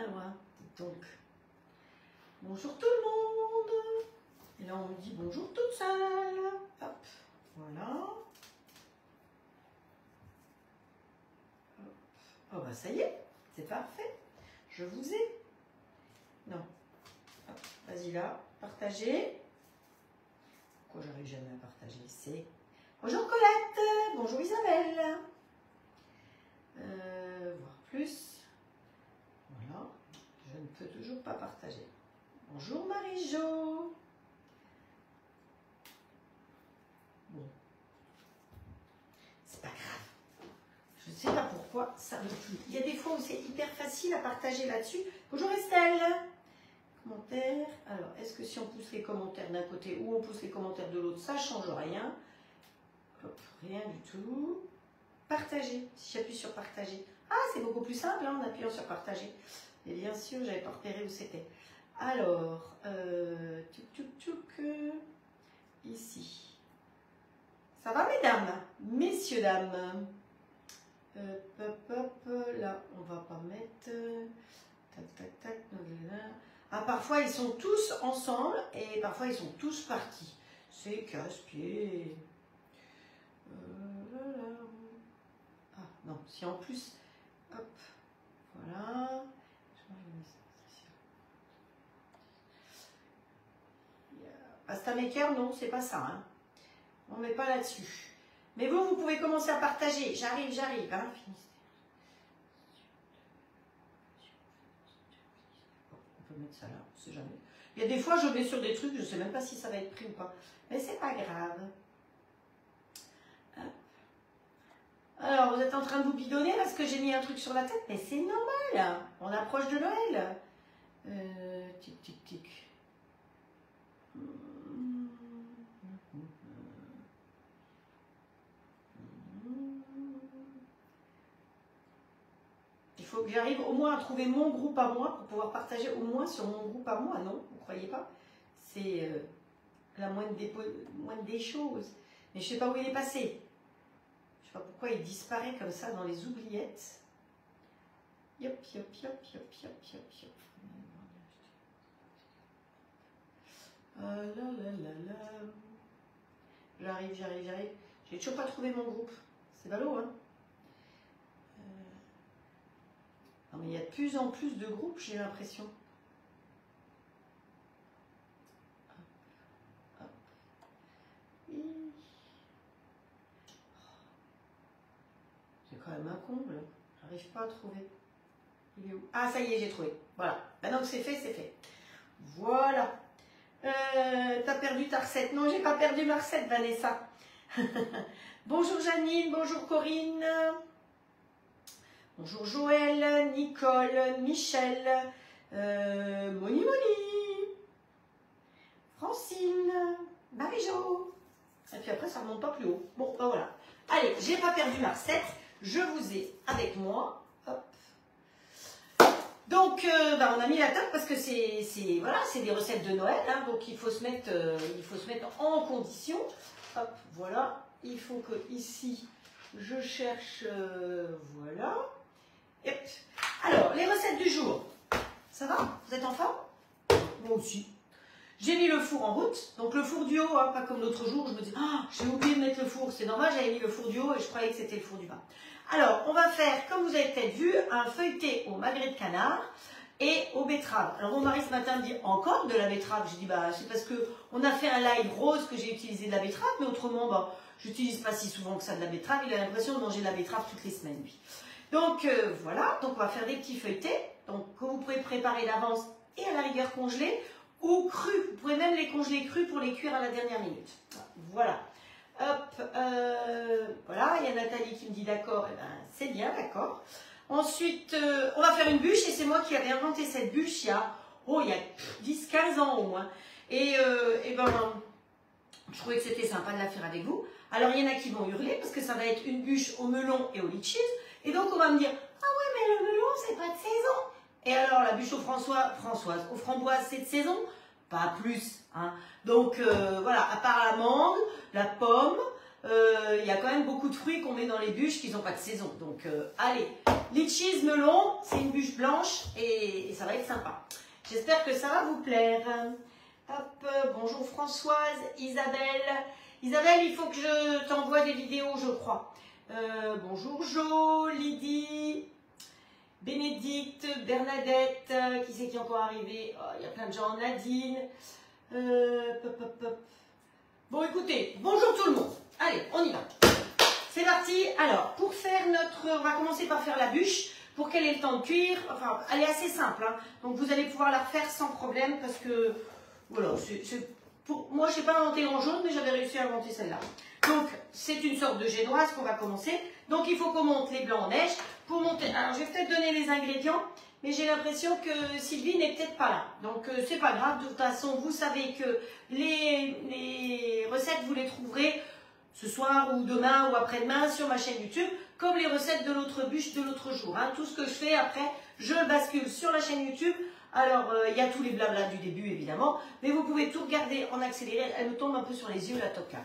Alors, donc, bonjour tout le monde. Et là, on me dit bonjour toute seule. Hop, voilà. Hop. Oh, bah ça y est, c'est parfait. Je vous ai. Non. Vas-y là, partagez. Pourquoi j'arrive jamais à partager? C'est bonjour Colette, bonjour Isabelle. Voir plus. Voilà, je ne peux toujours pas partager. Bonjour Marie-Jo. Bon, c'est pas grave. Je ne sais pas pourquoi ça ne plus. Il y a des fois où c'est hyper facile à partager là-dessus. Bonjour Estelle. Commentaires. Alors, est-ce que si on pousse les commentaires d'un côté ou on pousse les commentaires de l'autre, ça ne change rien? Hop, rien du tout. Partager. Si j'appuie sur partager. Ah, c'est beaucoup plus simple hein, en appuyant sur partager. Et bien sûr, j'avais pas repéré où c'était. Alors, ici. Ça va, mesdames? Messieurs, dames. Là, on va pas mettre. Tac, tac, tac. Ah, parfois, ils sont tous ensemble et parfois, ils sont tous partis. C'est casse-pied. Ah, non, si en plus. Hop, voilà. Pasta Maker, non, c'est pas ça. Hein. On ne met pas là-dessus. Mais vous, vous pouvez commencer à partager. J'arrive. Hein. On peut mettre ça là, on sait jamais. Il y a des fois, je mets sur des trucs, je ne sais même pas si ça va être pris ou pas. Mais c'est pas grave. Alors, vous êtes en train de vous bidonner parce que j'ai mis un truc sur la tête, mais c'est normal. On approche de Noël. Tic, tic, tic. Il faut que j'arrive au moins à trouver mon groupe à moi pour pouvoir partager au moins sur mon groupe à moi, non? Vous ne croyez pas? C'est la moindre des choses. Mais je ne sais pas où il est passé. Je ne sais pas pourquoi il disparaît comme ça dans les oubliettes. Yop. J'arrive. J'ai toujours pas trouvé mon groupe. C'est ballot, hein? Non, mais il y a de plus en plus de groupes, j'ai l'impression. C'est quand même un comble. J'arrive pas à trouver. Il est où? Ah, ça y est, j'ai trouvé. Voilà. Maintenant que c'est fait, c'est fait. Voilà. T'as perdu ta recette? Non, j'ai pas perdu ma recette, Vanessa. Bonjour Janine, bonjour Corinne. Bonjour Joël, Nicole, Michel, Moni, Francine, Marie-Jo. Et puis après, ça ne remonte pas plus haut. Bon, ben voilà. Allez, j'ai pas perdu ma recette. Je vous ai avec moi. Hop. Donc, on a mis la table parce que c'est voilà, des recettes de Noël. Hein, donc, il faut se mettre en condition. Hop, voilà. Il faut que ici, je cherche. Voilà. Yep. Alors, les recettes du jour. Ça va? Vous êtes en forme? Moi aussi. J'ai mis le four en route. Donc, le four du haut, hein, pas comme l'autre jour. Je me dis, ah, j'ai oublié de mettre le four. C'est normal, j'avais mis le four du haut et je croyais que c'était le four du bas. Alors, on va faire, comme vous avez peut-être vu, un feuilleté au magret de canard et aux betteraves. Alors, mon mari ce matin me dit encore de la betterave. Je dis, bah, c'est parce qu'on a fait un live rose que j'ai utilisé de la betterave, mais autrement, bah, j'utilise pas si souvent que ça de la betterave. Il a l'impression de manger de la betterave toutes les semaines, lui. Donc, voilà. Donc, on va faire des petits feuilletés. Donc, que vous pouvez préparer d'avance et à la rigueur congeler ou crus. Vous pouvez même les congeler crus pour les cuire à la dernière minute. Voilà. Hop, voilà, il y a Nathalie qui me dit d'accord, et ben c'est bien, d'accord. Ensuite, on va faire une bûche, et c'est moi qui avais inventé cette bûche il y a 10-15 ans au moins. Et ben, je trouvais que c'était sympa de la faire avec vous. Alors, il y en a qui vont hurler, parce que ça va être une bûche au melon et au litchis. Et donc, on va me dire, ah ouais, mais le melon, c'est pas de saison. Et alors, la bûche aux framboises, c'est de saison? Pas plus. Hein. Donc, voilà, à part la mangue, la pomme, il y a quand même beaucoup de fruits qu'on met dans les bûches qui n'ont pas de saison. Donc, allez, litchis, melon, c'est une bûche blanche et ça va être sympa. J'espère que ça va vous plaire. Hop, bonjour Françoise, Isabelle. Isabelle, il faut que je t'envoie des vidéos, je crois. Bonjour Jo, Lydie, Bénédicte, Bernadette, qui c'est qui est encore arrivé? Oh, il y a plein de gens, Nadine. Bon, écoutez, bonjour tout le monde. Allez, on y va. C'est parti. Alors, pour faire notre... On va commencer par faire la bûche. Pour qu'elle ait le temps de cuire. Enfin, elle est assez simple. Hein. Donc, vous allez pouvoir la refaire sans problème parce que... Voilà, moi, je n'ai pas inventé en jaune, mais j'avais réussi à inventer celle-là. Donc, c'est une sorte de génoise qu'on va commencer. Donc, il faut qu'on monte les blancs en neige. Pour monter... Alors, je vais peut-être donner les ingrédients, mais j'ai l'impression que Sylvie n'est peut-être pas là. Donc, c'est pas grave. De toute façon, vous savez que les recettes, vous les trouverez ce soir ou demain ou après-demain sur ma chaîne YouTube, comme les recettes de l'autre bûche de l'autre jour. Hein. Tout ce que je fais après, je le bascule sur la chaîne YouTube. Alors, il y a tous les blablas du début, évidemment, mais vous pouvez tout regarder en accéléré. Elle me tombe un peu sur les yeux, la toca.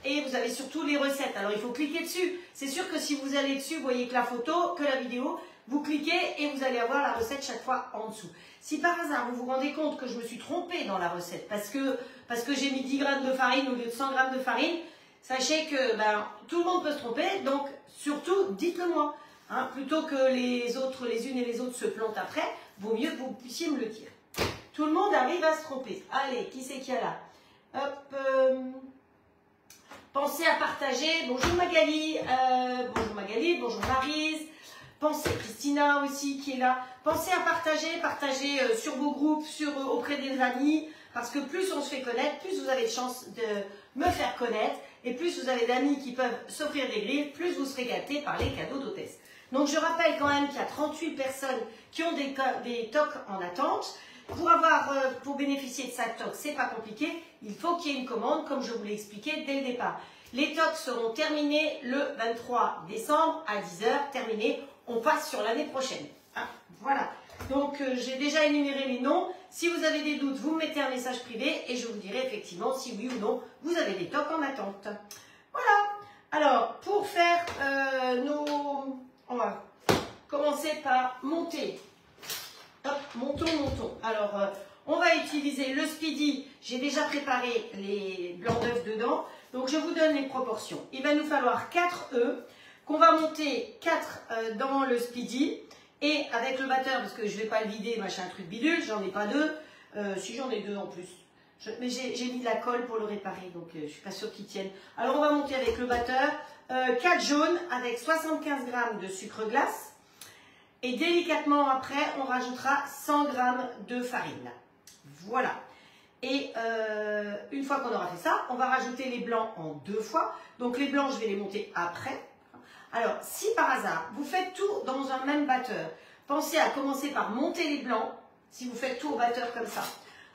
Et vous avez surtout les recettes. Alors, il faut cliquer dessus. C'est sûr que si vous allez dessus, vous voyez que la photo, que la vidéo, vous cliquez et vous allez avoir la recette chaque fois en dessous. Si par hasard, vous vous rendez compte que je me suis trompée dans la recette parce que j'ai mis 10 grammes de farine au lieu de 100 grammes de farine, sachez que tout le monde peut se tromper. Donc, surtout, dites-le moi. Hein, plutôt que les autres, les unes et les autres se plantent après, vaut mieux que vous puissiez me le dire. Tout le monde arrive à se tromper. Allez, qui c'est qu'il y a là? Hop, pensez à partager. Bonjour Magali, bonjour Maryse. Pensez, Christina aussi qui est là. Pensez à partager sur vos groupes, auprès des amis, parce que plus on se fait connaître, plus vous avez de chances de me faire connaître, et plus vous avez d'amis qui peuvent s'offrir des grilles, plus vous serez gâtés par les cadeaux d'hôtesse. Donc je rappelle quand même qu'il y a 38 personnes qui ont des tocs en attente. Pour bénéficier de sa toc, c'est pas compliqué, il faut qu'il y ait une commande, comme je vous l'ai expliqué dès le départ. Les tocs seront terminés le 23 décembre à 10 h, terminés. On passe sur l'année prochaine. Hein, voilà. Donc, j'ai déjà énuméré les noms. Si vous avez des doutes, vous me mettez un message privé et je vous dirai effectivement si oui ou non vous avez des tocs en attente. Voilà. Alors, pour faire on va commencer par monter. Hop, montons. Alors, on va utiliser le Speedy. J'ai déjà préparé les blancs d'œufs dedans. Donc, je vous donne les proportions. Il va nous falloir 4 œufs qu'on va monter 4 dans le Speedy. Et avec le batteur, parce que je ne vais pas le vider, machin, truc bidule, j'en ai pas 2. Si j'en ai 2 en plus. Mais j'ai mis de la colle pour le réparer, donc je ne suis pas sûre qu'il tienne. Alors, on va monter avec le batteur. 4 jaunes avec 75 g de sucre glace. Et délicatement après, on rajoutera 100 g de farine. Voilà. Et une fois qu'on aura fait ça, on va rajouter les blancs en 2 fois. Donc les blancs, je vais les monter après. Alors, si par hasard, vous faites tout dans un même batteur, pensez à commencer par monter les blancs. Si vous faites tout au batteur comme ça,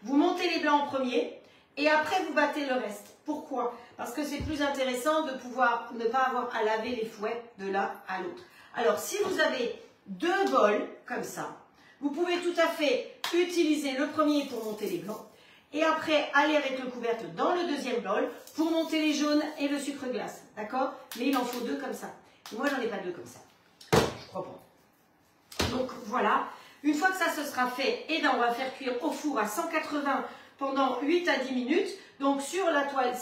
vous montez les blancs en premier et après vous battez le reste. Pourquoi? Parce que c'est plus intéressant de pouvoir ne pas avoir à laver les fouets de l'un à l'autre. Alors, si vous avez 2 bols comme ça, vous pouvez tout à fait utiliser le premier pour monter les blancs et après aller avec le couvercle dans le deuxième bol pour monter les jaunes et le sucre glace. D'accord? Mais il en faut 2 comme ça. Et moi, j'en ai pas 2 comme ça. Je crois pas. Donc, voilà. Une fois que ça se sera fait, eh bien, on va faire cuire au four à 180 pendant 8 à 10 minutes. Donc, sur la toile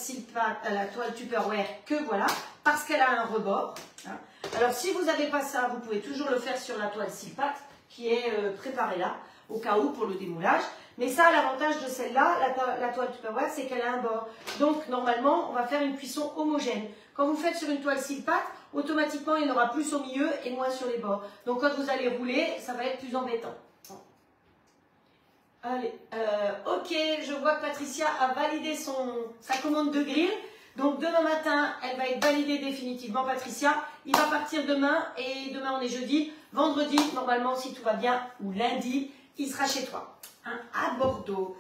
la toile Tupperware, que voilà, parce qu'elle a un rebord. Hein. Alors, si vous n'avez pas ça, vous pouvez toujours le faire sur la toile Silpat, qui est préparée là, au cas où, pour le démoulage. Mais ça, l'avantage de celle-là, la toile Tupperware, c'est qu'elle a un bord. Donc, normalement, on va faire une cuisson homogène. Quand vous faites sur une toile Silpat, automatiquement, il y en aura plus au milieu et moins sur les bords. Donc, quand vous allez rouler, ça va être plus embêtant. Allez, ok, je vois que Patricia a validé sa commande de grill. Donc, demain matin, elle va être validée définitivement, Patricia. Il va partir demain et demain, on est jeudi. Vendredi, normalement, si tout va bien, ou lundi, il sera chez toi, hein, à Bordeaux.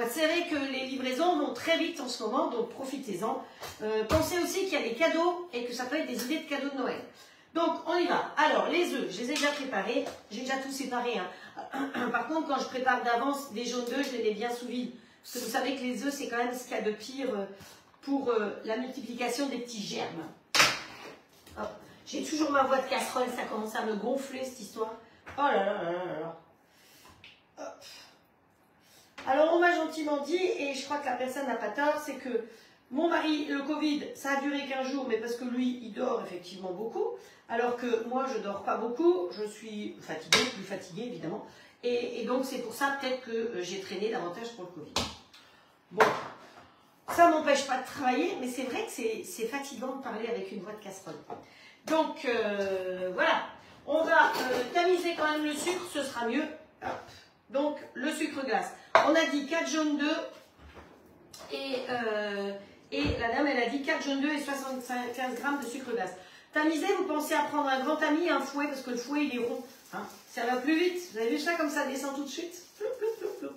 C'est vrai que les livraisons vont très vite en ce moment, donc profitez-en. Pensez aussi qu'il y a des cadeaux et que ça peut être des idées de cadeaux de Noël. Donc, on y va. Alors, les œufs, je les ai déjà préparés. J'ai déjà tout séparé. Hein. Par contre, quand je prépare d'avance des jaunes d'œufs, je les mets bien sous vide. Parce que vous savez que les œufs, c'est quand même ce qu'il y a de pire pour la multiplication des petits germes. J'ai toujours ma voix de casserole, ça commence à me gonfler cette histoire. Oh là là là là là. Hop. Alors on m'a gentiment dit, et je crois que la personne n'a pas tort, c'est que mon mari, le Covid, ça a duré 15 jours, mais parce que lui, il dort effectivement beaucoup, alors que moi, je dors pas beaucoup, je suis fatiguée, plus fatiguée évidemment, et donc c'est pour ça peut-être que j'ai traîné davantage pour le Covid. Bon, ça m'empêche pas de travailler, mais c'est vrai que c'est fatigant de parler avec une voix de casserole. Donc voilà, on va tamiser quand même le sucre, ce sera mieux. Hop. Donc le sucre glace, on a dit 4 jaunes d'œufs, et la dame, elle a dit 4 jaunes d'œufs et 75 g de sucre glace. Tamiser, vous pensez à prendre un grand tamis et un fouet, parce que le fouet, il est rond. Hein, ça va plus vite. Vous avez vu ça, comme ça descend tout de suite. Ploup, ploup, ploup, ploup.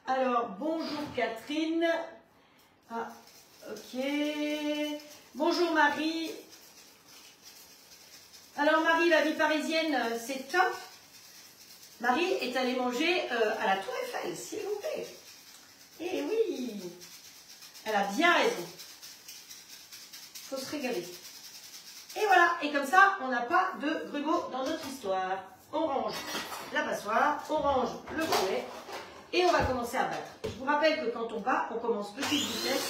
Alors, bonjour Catherine. Ah, ok. Bonjour Marie. Alors Marie, la vie parisienne, c'est top. Marie est allée manger à la Tour Eiffel, s'il vous plaît. Eh oui. Elle a bien raison. Il faut se régaler. Et voilà, et comme ça, on n'a pas de grumeaux dans notre histoire. On range la passoire, on range le fouet, et on va commencer à battre. Je vous rappelle que quand on bat, on commence petite vitesse,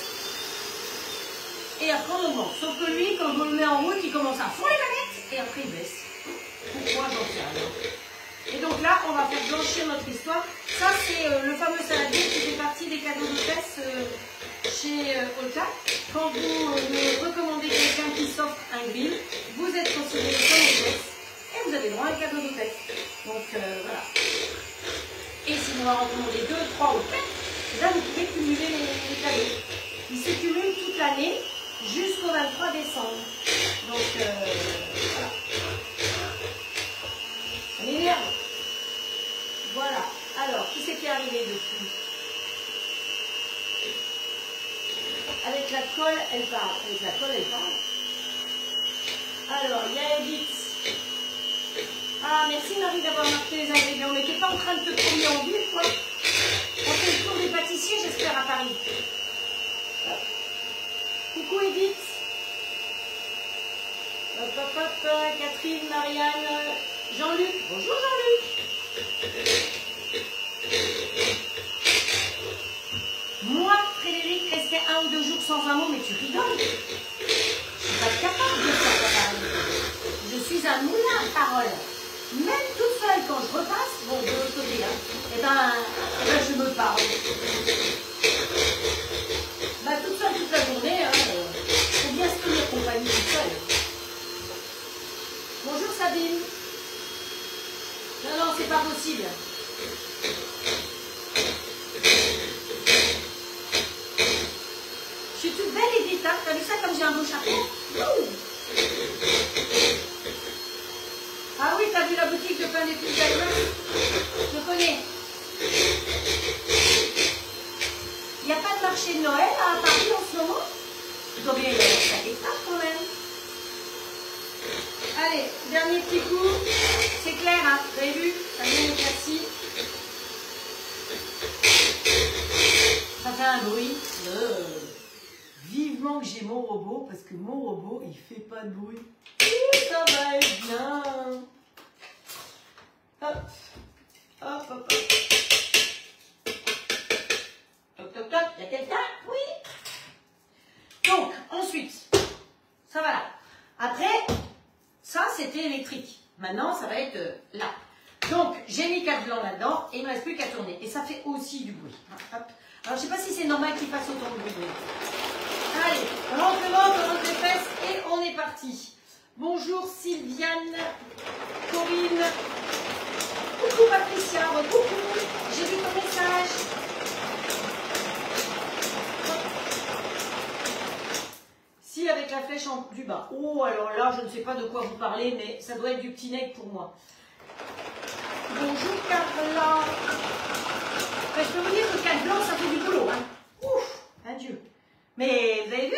et après on augmente. Sauf que lui, quand je le mets en route, il commence à fouler la tête, et après il baisse. Pourquoi, j'en sais rien. Et donc là, on va faire blanchir notre histoire. Ça, c'est le fameux saladier qui fait partie des cadeaux de presse chez Olta. Quand vous me recommandez quelqu'un qui s'offre un grill, vous êtes considéré comme hôtesse et vous avez droit à un cadeau d'hôtesse. Donc voilà. Et si vous en recommandez 2, 3 ou 4, là vous pouvez cumuler les cadeaux. Ils se cumulent toute l'année jusqu'au 23 décembre. Donc voilà. Ça m'énerve. Voilà. Alors, qui c'est qui est arrivé depuis? Avec la colle, elle parle. Avec la colle, elle parle. Alors, il y a Edith. Ah, merci Marie d'avoir marqué les ingrédients. On n'était pas en train de te promener en ville, quoi. On fait le tour des pâtissiers, j'espère, à Paris. Hop. Coucou Edith. Hop, hop, hop. Catherine, Marianne, Jean-Luc. Bonjour Jean-Luc. Moi, Frédéric, rester 1 ou 2 jours sans un mot, mais tu rigoles. Je suis pas capable de dire ça, Paris. Je suis un moulin à parole. Même toute seule, quand je repasse, bon, de l'autre côté, hein, et ben, je me parle. Bah, toute seule, toute la journée, hein, faut bien se tenir compagnie toute seule. Bonjour Sabine. Non, non, c'est pas possible. Je suis toute belle Edith, hein. T'as vu ça comme j'ai un beau chapeau? Ah oui, t'as vu la boutique de pain des plus d'Allemagne? Je connais. Il n'y a pas de marché de Noël à Paris en ce moment? Il doit bien y avoir ça quelque part quand même. Allez, dernier petit coup. C'est clair, hein? Vous avez vu? Ça vient éclairci. Ça fait un bruit. Vivement que j'ai mon robot, parce que mon robot, il fait pas de bruit. Ça va être bien. Hop. Hop, hop, hop. Toc, toc, toc. Il y a quelqu'un? Oui. Donc, ensuite, ça va là. Après, ça, c'était électrique. Maintenant, ça va être là. Donc, j'ai mis 4 blancs là-dedans et il ne me reste plus qu'à tourner. Et ça fait aussi du bruit. Hop. Alors, je ne sais pas si c'est normal qu'il fasse autant de bruit. Allez, rentrement, on rentre les fesses et on est parti. Bonjour Sylviane, Corinne. Coucou Patricia, coucou. J'ai vu ton message. Si, avec la flèche en du bas. Oh, alors là, je ne sais pas de quoi vous parlez, mais ça doit être du petit nec pour moi. Bonjour Carla. Je peux vous dire que 4 blancs, ça fait du boulot. Hein. Ouf, adieu. Mais vous avez vu?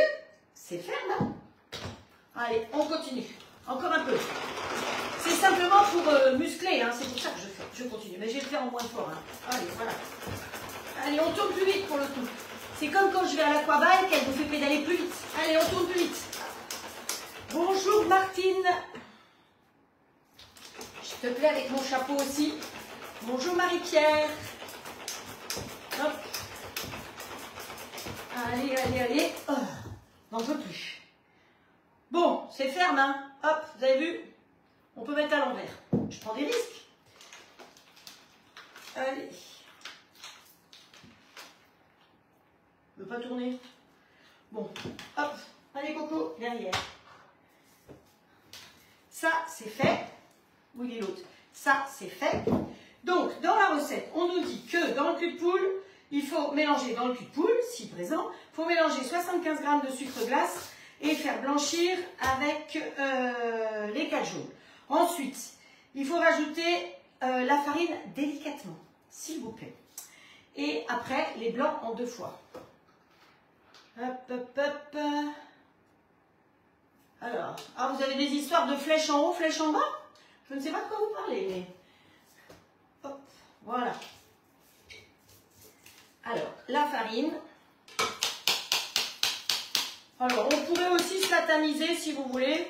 C'est ferme, hein? Allez, on continue. Encore un peu. C'est simplement pour muscler, hein. C'est pour ça que je continue. Mais je vais le faire en moins fort. Hein. Allez, voilà. Allez, on tourne plus vite pour le coup. C'est comme quand je vais à l'aquabike, elle vous fait pédaler plus vite. Allez, on tourne plus vite. Bonjour Martine. Je te plais avec mon chapeau aussi. Bonjour Marie-Pierre. Hop. Allez, allez, allez. Oh, n'en peux plus. Bon, c'est ferme, hein. Hop, vous avez vu? On peut mettre à l'envers. Je prends des risques. Allez. Ne veut pas tourner. Bon, hop. Allez, Coco, derrière. Ça, c'est fait. Où il est l'autre? Ça, c'est fait. Donc, dans la recette, on nous dit que dans le cul de poule, il faut mélanger dans le cul de poule, si présent, il faut mélanger 75 g de sucre glace et faire blanchir avec les 4 jaunes. Ensuite, il faut rajouter la farine délicatement, s'il vous plaît. Et après, les blancs en 2 fois. Hop, hop, hop. Alors, ah, vous avez des histoires de flèches en haut, flèches en bas? Je ne sais pas de quoi vous parlez, mais... Hop, voilà. Alors, la farine. Alors, on pourrait aussi se la tamiser si vous voulez,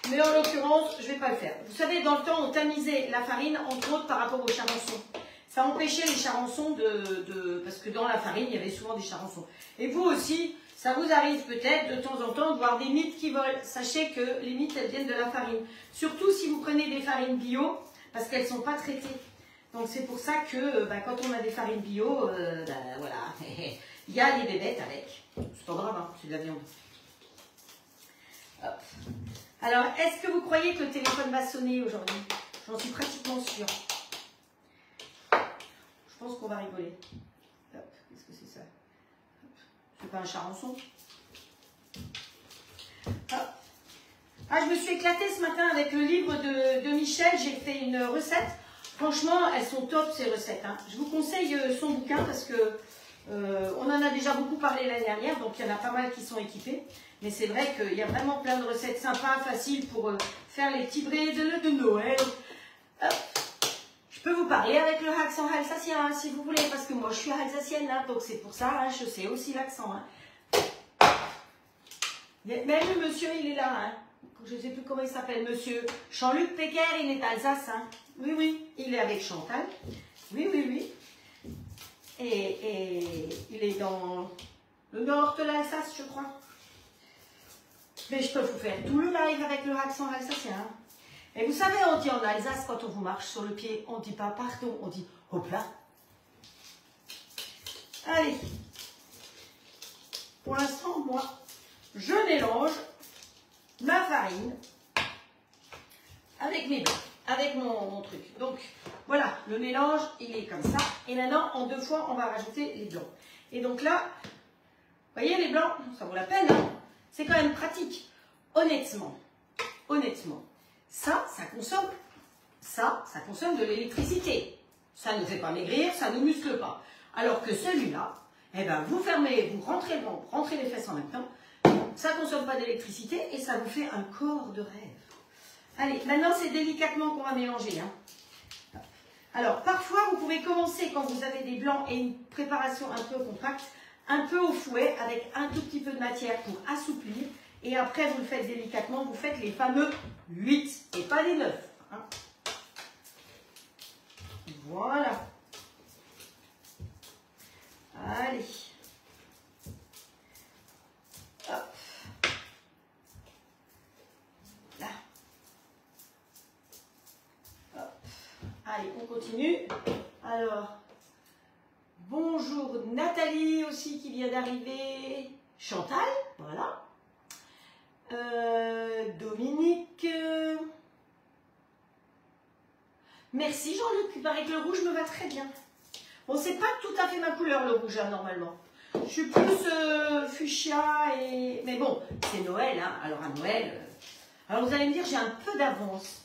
mais en l'occurrence, je ne vais pas le faire. Vous savez, dans le temps, on tamisait la farine, entre autres par rapport aux charançons. Ça empêchait les charançons parce que dans la farine, il y avait souvent des charançons. Et vous aussi, ça vous arrive peut-être de temps en temps de voir des mites qui volent. Sachez que les mites, elles viennent de la farine. Surtout si vous prenez des farines bio, parce qu'elles ne sont pas traitées. Donc c'est pour ça que quand on a des farines bio, voilà, il y a des bébêtes avec. C'est pas grave, hein, c'est de la viande. Hop. Alors, est-ce que vous croyez que le téléphone va sonner aujourd'hui? J'en suis pratiquement sûre. Je pense qu'on va rigoler. Hop, qu'est-ce que c'est ça? C'est pas un charançon? Hop. Ah, je me suis éclatée ce matin avec le livre de Michel. J'ai fait une recette. Franchement, elles sont top ces recettes. Hein. Je vous conseille son bouquin parce que on en a déjà beaucoup parlé l'année dernière, donc il y en a pas mal qui sont équipés. Mais c'est vrai qu'il y a vraiment plein de recettes sympas, faciles pour faire les petits brés de Noël. Hop. Je peux vous parler avec le accent alsacien hein, si vous voulez, parce que moi je suis alsacienne, hein, donc c'est pour ça, hein, je sais aussi l'accent. Hein. Même le monsieur, il est là. Hein. Je ne sais plus comment il s'appelle, monsieur Jean-Luc Péquer, il est alsacien. Hein. Oui, oui, il est avec Chantal. Oui, oui, oui. Et il est dans le nord de l'Alsace, je crois. Mais je peux vous faire tout le live avec le accent alsacien. Hein. Et vous savez, on dit en Alsace, quand on vous marche sur le pied, on ne dit pas pardon, on dit hop là. Allez. Pour l'instant, moi, je mélange ma farine avec mes blancs, avec mon truc. Donc, voilà, le mélange, il est comme ça. Et maintenant, en 2 fois, on va rajouter les blancs. Et donc là, vous voyez, les blancs, ça vaut la peine. Hein, c'est quand même pratique. Honnêtement, ça consomme de l'électricité. Ça ne fait pas maigrir, ça ne muscle pas. Alors que celui-là, eh ben, vous fermez, vous rentrez le ventre, rentrez les fesses en même temps. Ça ne consomme pas d'électricité et ça vous fait un corps de rêve. Allez, maintenant c'est délicatement qu'on va mélanger. Hein. Alors, parfois, vous pouvez commencer quand vous avez des blancs et une préparation un peu compacte, un peu au fouet avec un tout petit peu de matière pour assouplir. Et après, vous le faites délicatement, vous faites les fameux 8 et pas les 9. Hein. Voilà. Allez. Hop. Là. Hop. Allez, on continue. Alors, bonjour Nathalie aussi qui vient d'arriver. Chantal, voilà. Dominique. Merci Jean-Luc, il paraît que le rouge me va très bien. Bon, c'est pas tout à fait ma couleur le rouge, hein, normalement. Je suis plus fuchsia et... Mais bon, c'est Noël, hein. Alors à Noël... Alors vous allez me dire, j'ai un peu d'avance.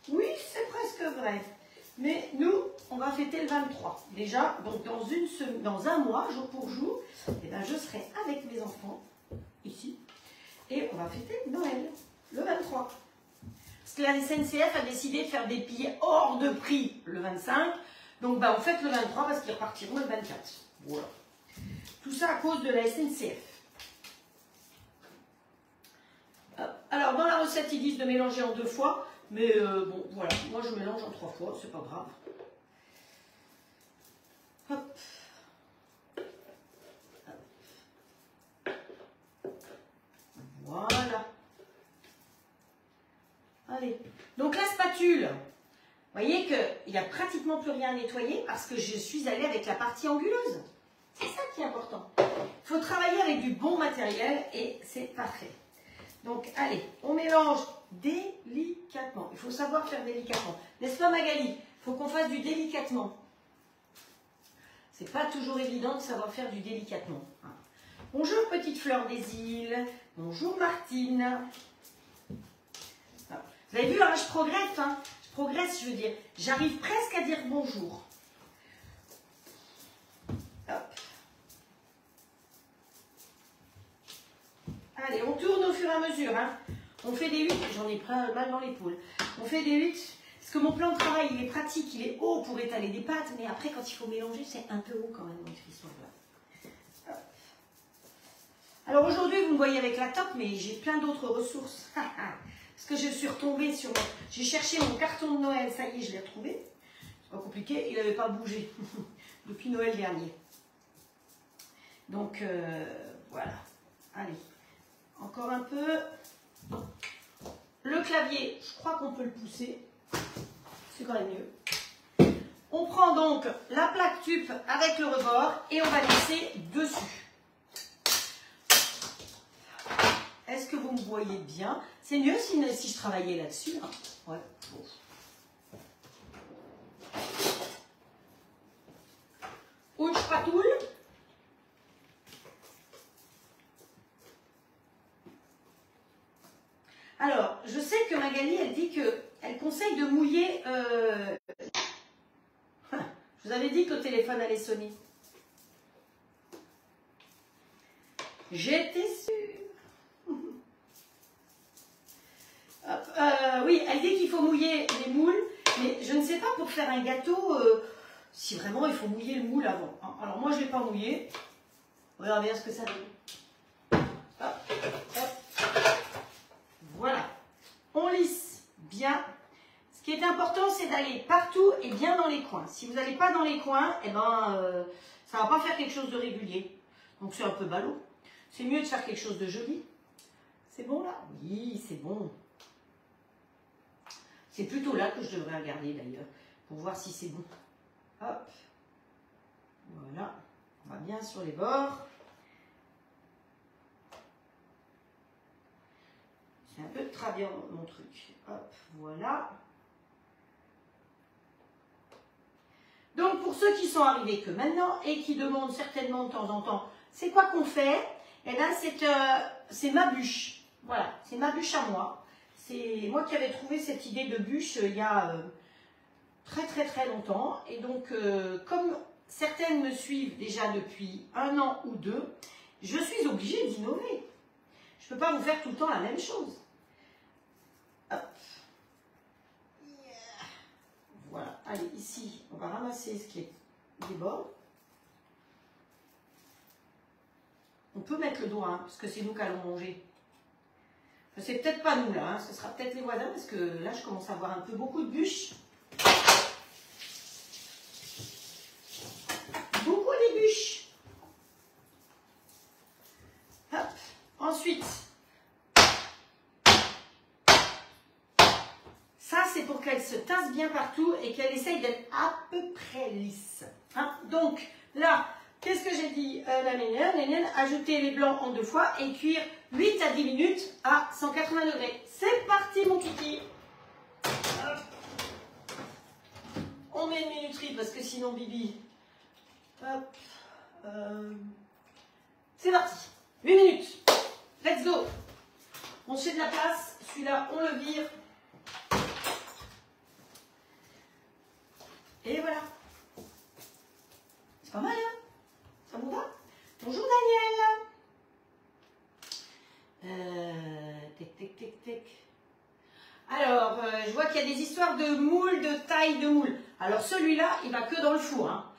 Oui, c'est presque vrai. Mais nous, on va fêter le 23. Déjà, donc dans un mois, jour pour jour, eh ben, je serai avec mes enfants, ici. Et on va fêter Noël, le 23. Parce que la SNCF a décidé de faire des billets hors de prix le 25. Donc, bah, on fête le 23 parce qu'ils repartiront le 24. Voilà. Tout Tout ça à cause de la SNCF. Alors, dans la recette, ils disent de mélanger en 2 fois. Mais bon, voilà. Moi, je mélange en 3 fois. C'est pas grave. Hop. Voilà. Allez. Donc, la spatule. Vous voyez qu'il n'y a pratiquement plus rien à nettoyer parce que je suis allée avec la partie anguleuse. C'est ça qui est important. Il faut travailler avec du bon matériel et c'est parfait. Donc, allez, on mélange délicatement. Il faut savoir faire délicatement. N'est-ce pas, Magali? Il faut qu'on fasse du délicatement. C'est pas toujours évident de savoir faire du délicatement. Bonjour, petite fleur des îles. Bonjour, Martine. Vous avez vu, hein, je progresse, hein. Je progresse, je veux dire. J'arrive presque à dire bonjour. Hop. Allez, on tourne au fur et à mesure. Hein. On fait des 8, j'en ai pas mal dans l'épaule. On fait des 8, parce que mon plan de travail, il est pratique, il est haut pour étaler des pâtes, mais après, quand il faut mélanger, c'est un peu haut quand même, notre histoire-là. Alors aujourd'hui, vous me voyez avec la top, mais j'ai plein d'autres ressources. Parce que je suis retombée sur... J'ai cherché mon carton de Noël, ça y est, je l'ai retrouvé. C'est pas compliqué, il n'avait pas bougé depuis Noël dernier. Donc, voilà. Allez. Encore un peu. Le clavier, je crois qu'on peut le pousser. C'est quand même mieux. On prend donc la plaque tube avec le rebord et on va laisser dessus. Est-ce que vous me voyez bien? C'est mieux si je travaillais là-dessus. Hein. Ouais. Bon. Une spatule. Alors, je sais que Magali, elle dit qu'elle conseille de mouiller... Je vous avais dit que le téléphone allait sonner. J'étais sûre. Oui, elle dit qu'il faut mouiller les moules, mais je ne sais pas pour faire un gâteau si vraiment il faut mouiller le moule avant. Alors moi, je ne l'ai pas mouillé. On verra bien ce que ça donne. Hop, hop. Voilà. On lisse bien. Ce qui est important, c'est d'aller partout et bien dans les coins. Si vous n'allez pas dans les coins, eh ben, ça ne va pas faire quelque chose de régulier. Donc c'est un peu ballot. C'est mieux de faire quelque chose de joli. C'est bon là? Oui, c'est bon. C'est plutôt là que je devrais regarder d'ailleurs, pour voir si c'est bon. Hop. Voilà. On va bien sur les bords. C'est un peu traviant mon truc. Hop, voilà. Donc pour ceux qui sont arrivés que maintenant et qui demandent certainement de temps en temps, c'est quoi qu'on fait? Eh bien c'est ma bûche. Voilà, c'est ma bûche à moi. C'est moi qui avais trouvé cette idée de bûche il y a très longtemps. Et donc, comme certaines me suivent déjà depuis 1 an ou 2, je suis obligée d'innover. Je ne peux pas vous faire tout le temps la même chose. Hop. Yeah. Voilà. Allez, ici, on va ramasser ce qui est des bords. On peut mettre le doigt, hein, parce que c'est nous qui allons manger. C'est peut-être pas nous là, hein. Ce sera peut-être les voisins parce que là je commence à avoir un peu beaucoup de bûches. Beaucoup de bûches. Hop. Ensuite, ça c'est pour qu'elle se tasse bien partout et qu'elle essaye d'être à peu près lisse. Hein. Donc là, qu'est-ce que j'ai dit? La nénène, ajouter les blancs en 2 fois et cuire 8 à 10 minutes à 180 degrés. C'est parti mon kiki. On met une minuterie parce que sinon Bibi. Hop. C'est parti. 8 minutes. Let's go. On se fait de la place. Celui-là, on le vire. Et voilà. C'est pas mal, hein? Ça vous va? Bonjour Daniel. Tic. Alors, je vois qu'il y a des histoires de moules, de taille de moule. Alors celui-là, il va que dans le four. Hein.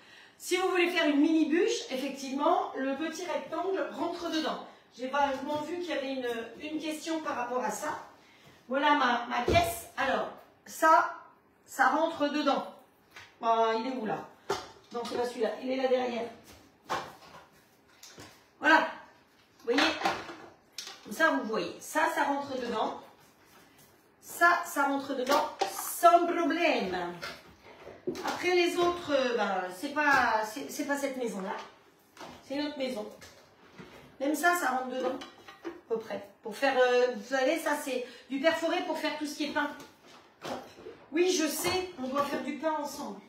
Si vous voulez faire une mini bûche, effectivement, le petit rectangle rentre dedans. J'ai vaguement vu qu'il y avait une question par rapport à ça. Voilà ma pièce. Alors, ça rentre dedans. Il est où là? Non, c'est pas celui-là. Il est là derrière. Voilà. Vous voyez? Comme ça, vous voyez. Ça rentre dedans. Ça rentre dedans sans problème. Après les autres, c'est pas cette maison-là. C'est une autre maison. Même ça rentre dedans. À peu près. Pour faire, vous savez, ça c'est du perforé pour faire tout ce qui est pain. Oui, je sais, on doit faire du pain ensemble.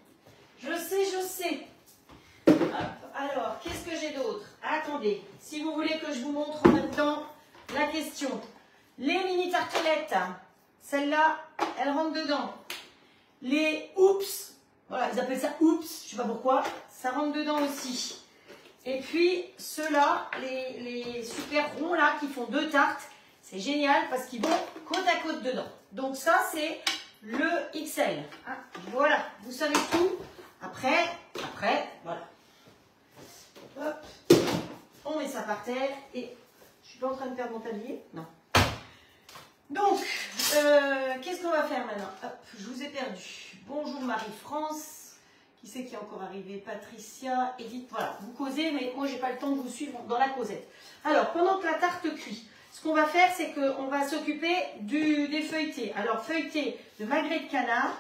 Je sais. Hop. Alors, qu'est-ce que j'ai d'autre? Attendez, si vous voulez que je vous montre en même temps la question. Les mini tartelettes, celle-là, elle rentre dedans. Les oups, voilà, ils appellent ça oups, je sais pas pourquoi, ça rentre dedans aussi. Et puis, ceux-là, les super ronds là, qui font 2 tartes, c'est génial parce qu'ils vont côte à côte dedans. Donc ça, c'est le XL. Hein, voilà, vous savez tout. Après, voilà. Hop, on met ça par terre et je suis pas en train de perdre mon tablier. Non. Donc, qu'est-ce qu'on va faire maintenant? Hop, je vous ai perdu. Bonjour Marie-France. Qui c'est qui est encore arrivé? Patricia, Edith. Voilà, vous causez, mais moi j'ai pas le temps de vous suivre dans la causette. Alors, pendant que la tarte cuit, ce qu'on va faire, c'est qu'on va s'occuper des feuilletés. Alors, feuilletés de magret de canard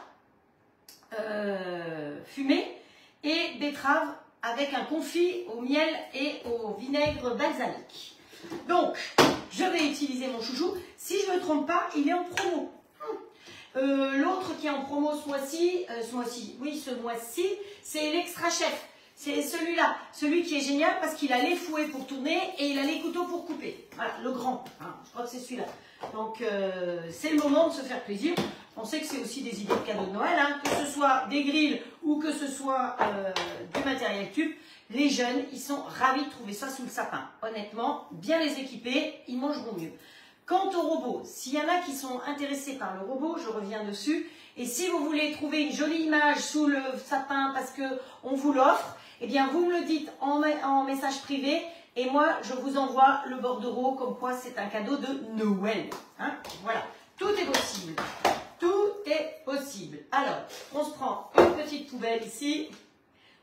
fumé et betterave avec un confit au miel et au vinaigre balsamique. Donc, je vais utiliser mon chouchou. Si je ne me trompe pas, il est en promo. L'autre qui est en promo ce mois-ci, c'est l'Extra Chef. C'est celui-là, celui qui est génial parce qu'il a les fouets pour tourner et il a les couteaux pour couper. Voilà, le grand, hein, je crois que c'est celui-là. Donc, c'est le moment de se faire plaisir. On sait que c'est aussi des idées de cadeaux de Noël, hein, que ce soit des grilles ou que ce soit du matériel tube. Les jeunes, ils sont ravis de trouver ça sous le sapin. Honnêtement, bien les équiper, ils mangeront mieux. Quant au robot, s'il y en a qui sont intéressés par le robot, je reviens dessus. Et si vous voulez trouver une jolie image sous le sapin parce qu'on vous l'offre, eh bien vous me le dites en message privé et moi je vous envoie le bordereau comme quoi c'est un cadeau de Noël. Hein, voilà, tout est possible. Tout est possible. Alors, on se prend une petite poubelle ici.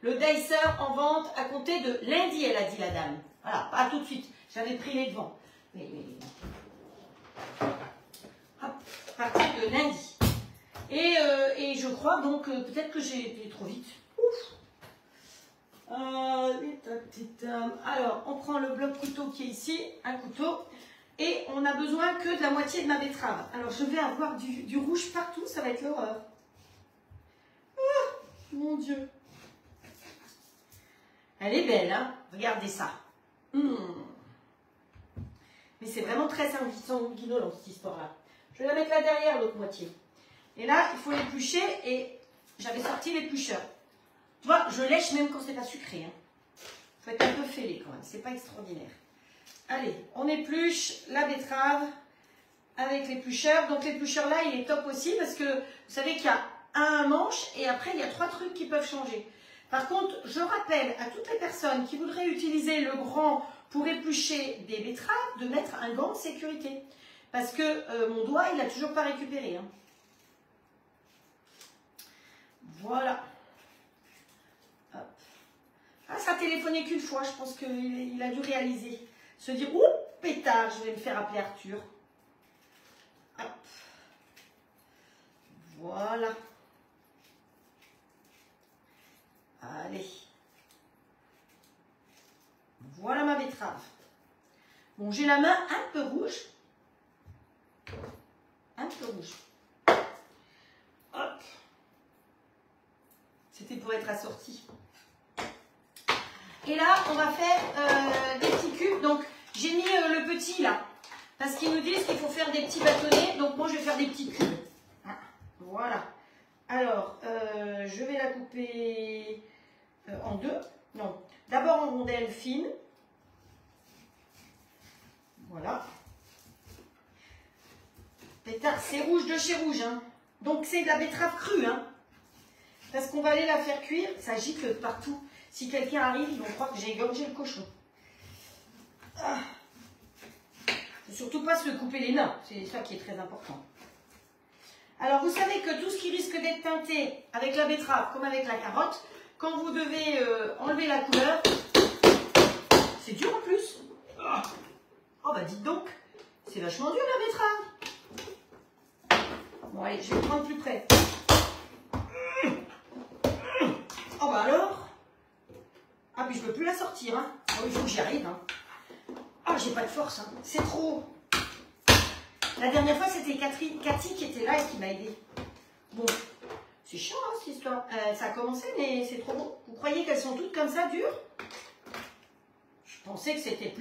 Le dicer en vente à compter de lundi, elle a dit la dame. Voilà, pas tout de suite. J'avais pris les devants. Hop, à partir de lundi. Et je crois donc peut-être que j'ai été trop vite. Ouf. Alors, on prend le bloc couteau qui est ici, un couteau, et on n'a besoin que de la moitié de ma betterave. Alors, je vais avoir du rouge partout, ça va être l'horreur. Oh, mon Dieu. Elle est belle, hein? Regardez ça. Mais c'est vraiment très sanguinolent, cette histoire-là. Je vais la mettre là derrière, l'autre moitié. Et là, il faut l'éplucher et j'avais sorti l'éplucheur. Tu vois, je lèche même quand c'est pas sucré. Hein. Faut être un peu fêlé quand même, c'est pas extraordinaire. Allez, on épluche la betterave avec l'éplucheur. Donc l'éplucheur là, il est top aussi parce que vous savez qu'il y a un manche et après, il y a 3 trucs qui peuvent changer. Par contre, je rappelle à toutes les personnes qui voudraient utiliser le grand pour éplucher des betteraves, de mettre un gant de sécurité. Parce que mon doigt, il n'a toujours pas récupéré. Hein. Voilà. Hop. Ah, ça a téléphoné qu'une fois, je pense qu'il a dû réaliser. Se dire, ouh, pétard, je vais me faire appeler Arthur. Hop. Voilà. Allez. Voilà ma betterave. Bon, j'ai la main un peu rouge. Un peu rouge. Hop. C'était pour être assorti. Et là, on va faire des petits cubes. Donc, j'ai mis le petit là. Parce qu'ils nous disent qu'il faut faire des petits bâtonnets. Donc, moi, je vais faire des petits cubes. Voilà. Alors, je vais la couper en 2. Non. D'abord en rondelles fines. Voilà. Pétard, c'est rouge de chez rouge. Hein. Donc, c'est de la betterave crue. Hein. Parce qu'on va aller la faire cuire. Ça gicle partout. Si quelqu'un arrive, ils vont croire que j'ai égorgé le cochon. Ah. Faut surtout pas se couper les mains, c'est ça qui est très important. Alors vous savez que tout ce qui risque d'être teinté avec la betterave comme avec la carotte, quand vous devez enlever la couleur, c'est dur en plus. Oh bah dites donc, c'est vachement dur la betterave. Bon allez, je vais le prendre plus près. Oh bah alors. Ah puis je peux plus la sortir. Hein. Oh, il faut que j'y arrive. Hein. Ah j'ai pas de force, hein. C'est trop. La dernière fois c'était Cathy qui était là et qui m'a aidé. Bon, c'est chiant hein, cette histoire. Ça a commencé mais c'est trop bon. Vous croyez qu'elles sont toutes comme ça dures? Je pensais que c'était plus...